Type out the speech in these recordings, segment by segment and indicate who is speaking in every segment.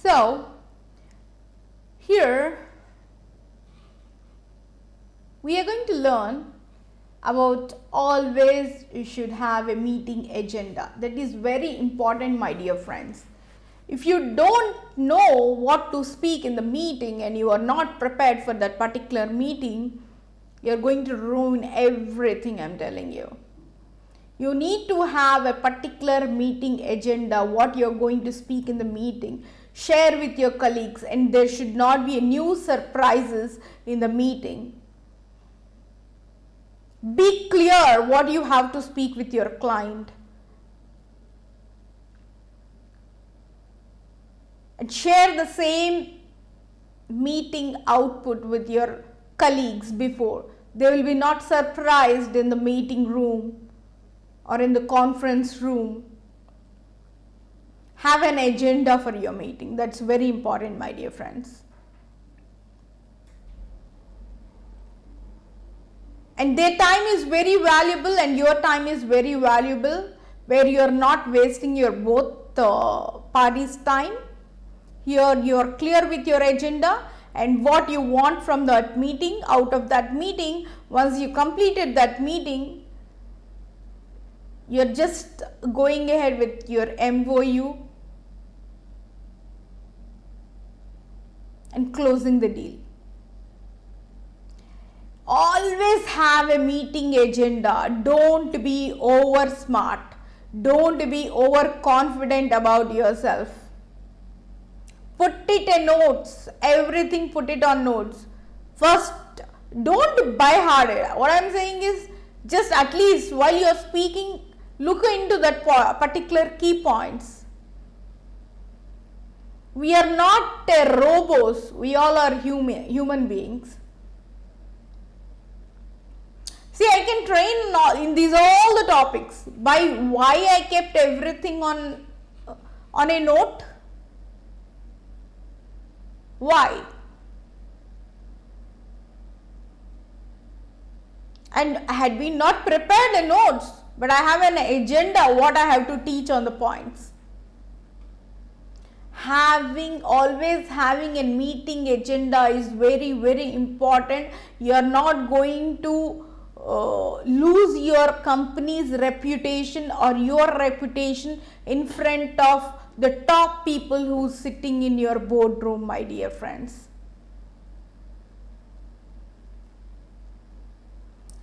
Speaker 1: So here we are going to learn about always you should have a meeting agenda. That is very important, my dear friends. If you don't know what to speak in the meeting and you are not prepared for that particular meeting, you are going to ruin everything, I am telling you. You need to have a particular meeting agenda, what you are going to speak in the meeting. Share with your colleagues, and there should not be new surprises in the meeting. Be clear what you have to speak with your client. And share the same meeting output with your colleagues before. They will be not surprised in the meeting room or in the conference room. Have an agenda for your meeting. That's very important, my dear friends. And their time is very valuable and your time is very valuable, where you are not wasting your both parties' time. Here you are clear with your agenda and what you want from that meeting. Out of that meeting, once you completed that meeting, you are just going ahead with your MOU and closing the deal. Always have a meeting agenda. Don't be over smart. Don't be overconfident about yourself. Put it in notes. Everything put it on notes. First, don't by heart it. What I am saying is, just at least while you are speaking, look into that particular key points. We are not robots. We all are human beings. See, I can train in these all the topics. By why I kept everything on a note? Why? And I had been not prepared the notes, but I have an agenda what I have to teach on the points. Always having a meeting agenda is very, very important. You are not going to lose your company's reputation or your reputation in front of the top people who's sitting in your boardroom, my dear friends.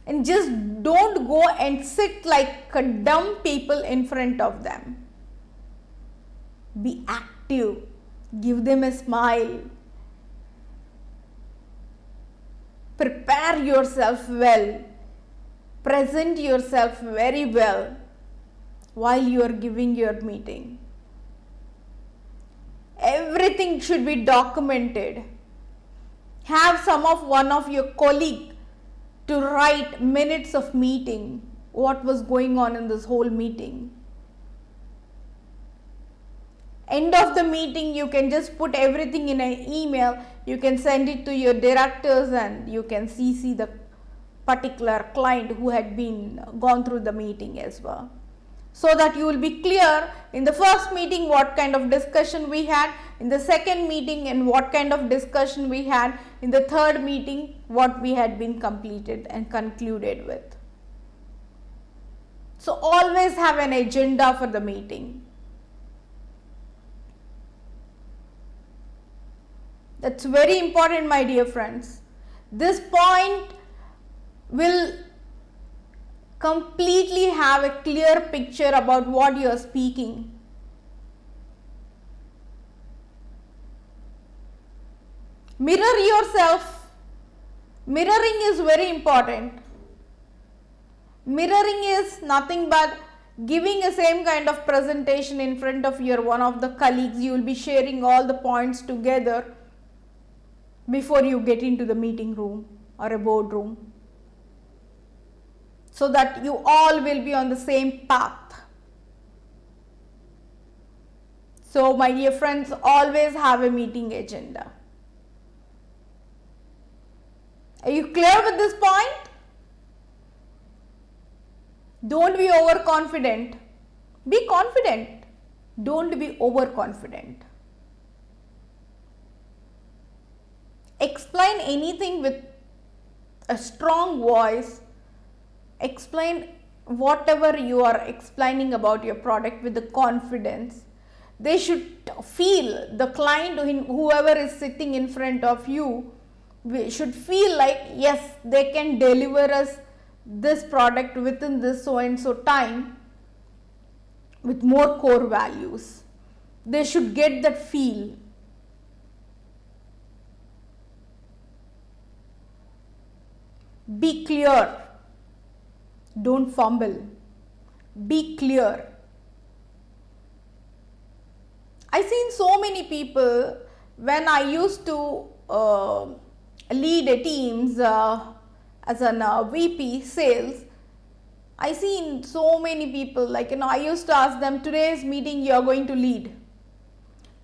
Speaker 1: And just don't go and sit like dumb people in front of them. Be active. Give them a smile. Prepare yourself well. Present yourself very well while you are giving your meeting. Everything should be documented. Have one of your colleague to write minutes of meeting, what was going on in this whole meeting. End of the meeting, you can just put everything in an email. You can send it to your directors and you can CC the particular client who had been gone through the meeting as well. So that you will be clear in the first meeting what kind of discussion we had, in the second meeting and what kind of discussion we had, in the third meeting what we had been completed and concluded with. So always have an agenda for the meeting. That's very important, my dear friends. This point will completely have a clear picture about what you are speaking. Mirror yourself. Mirroring is very important. Mirroring is nothing but giving a same kind of presentation in front of your one of the colleagues. You will be sharing all the points together before you get into the meeting room or a boardroom, so that you all will be on the same path. So my dear friends, always have a meeting agenda. Are you clear with this point? Don't be overconfident. Be confident. Don't be overconfident. explain anything with a strong voice, explain whatever you are explaining about your product with the confidence. They should feel, the client, whoever is sitting in front of you, should feel like yes, they can deliver us this product within this so and so time with more core values. They should get that feel. Be clear. Don't fumble. Be clear. I seen so many people when I used to lead a teams as an VP sales. I seen so many people, like, I used to ask them, today's meeting you are going to lead.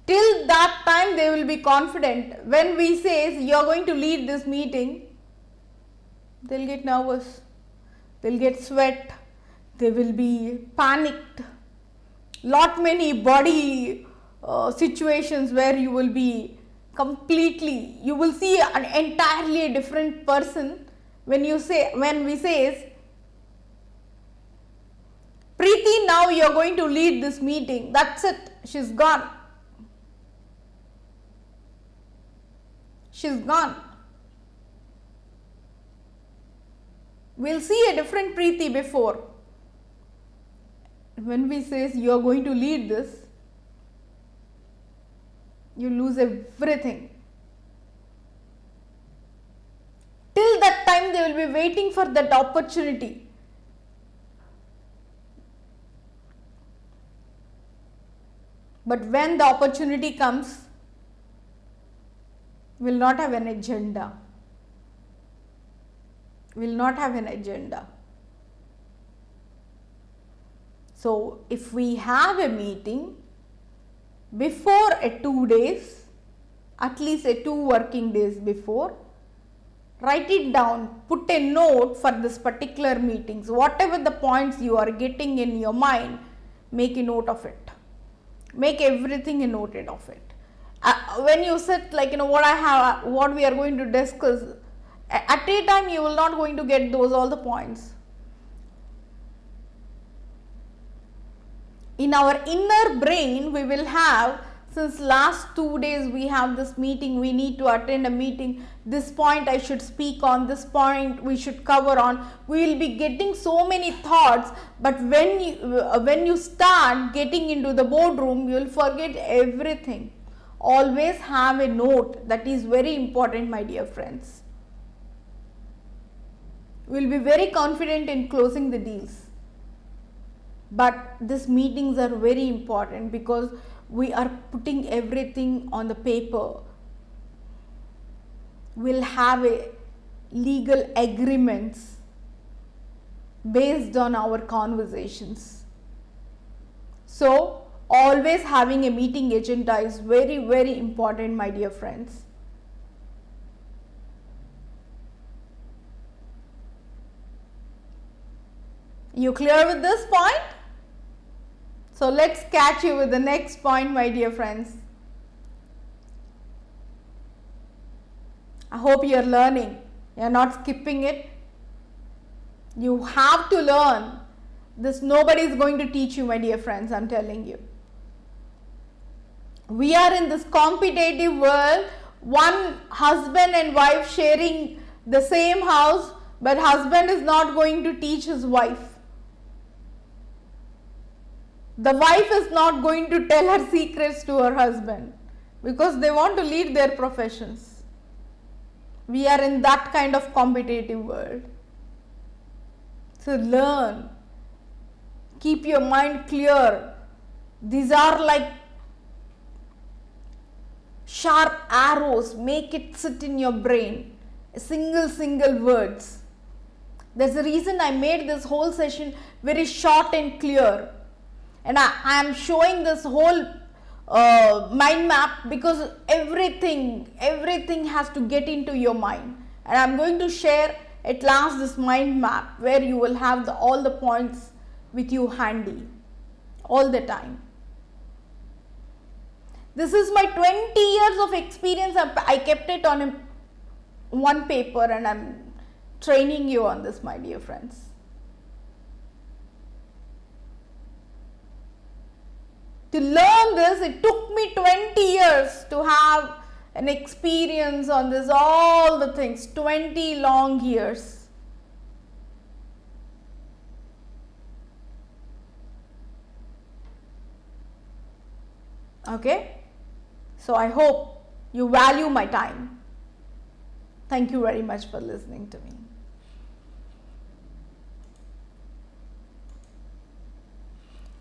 Speaker 1: Till that time they will be confident. When we say you are going to lead this meeting, they'll get nervous, they'll get sweat, they will be panicked. Lot many body situations where you will be completely, you will see an entirely different person when we say, Preeti, now you are going to lead this meeting. That's it, she's gone. She's gone. We'll see a different Preeti before. When we say you are going to lead this, you lose everything. Till that time they will be waiting for that opportunity. But when the opportunity comes, will not have an agenda. Will not have an agenda. So if we have a meeting before a 2 days, at least a 2 working days before, write it down, put a note for this particular meetings. Whatever the points you are getting in your mind, make a note of it. Make everything a note of it. When you sit, like, what we are going to discuss, at a time you will not going to get all the points. In our inner brain, we will have, since last 2 days we have this meeting, we need to attend a meeting, this point I should speak on, this point we should cover on. We will be getting so many thoughts, but when you start getting into the boardroom, you will forget everything. Always have a note. That is very important, my dear friends. We will be very confident in closing the deals. But these meetings are very important because we are putting everything on the paper. We'll have a legal agreements based on our conversations. So, always having a meeting agenda is very, very important, my dear friends. You clear with this point? So let's catch you with the next point, my dear friends. I hope you are learning. You are not skipping it. You have to learn. This nobody is going to teach you, my dear friends, I am telling you. We are in this competitive world, one husband and wife sharing the same house, but husband is not going to teach his wife. The wife is not going to tell her secrets to her husband because they want to lead their professions. We are in that kind of competitive world. So learn. Keep your mind clear. These are like sharp arrows. Make it sit in your brain. Single words. There's a reason I made this whole session very short and clear. And I am showing this whole mind map because everything has to get into your mind. And I am going to share at last this mind map where you will have all the points with you handy all the time. This is my 20 years of experience. I kept it on a one paper and I'm training you on this, my dear friends. To learn this, it took me 20 years to have an experience on this, all the things, 20 long years. Okay, so I hope you value my time. Thank you very much for listening to me.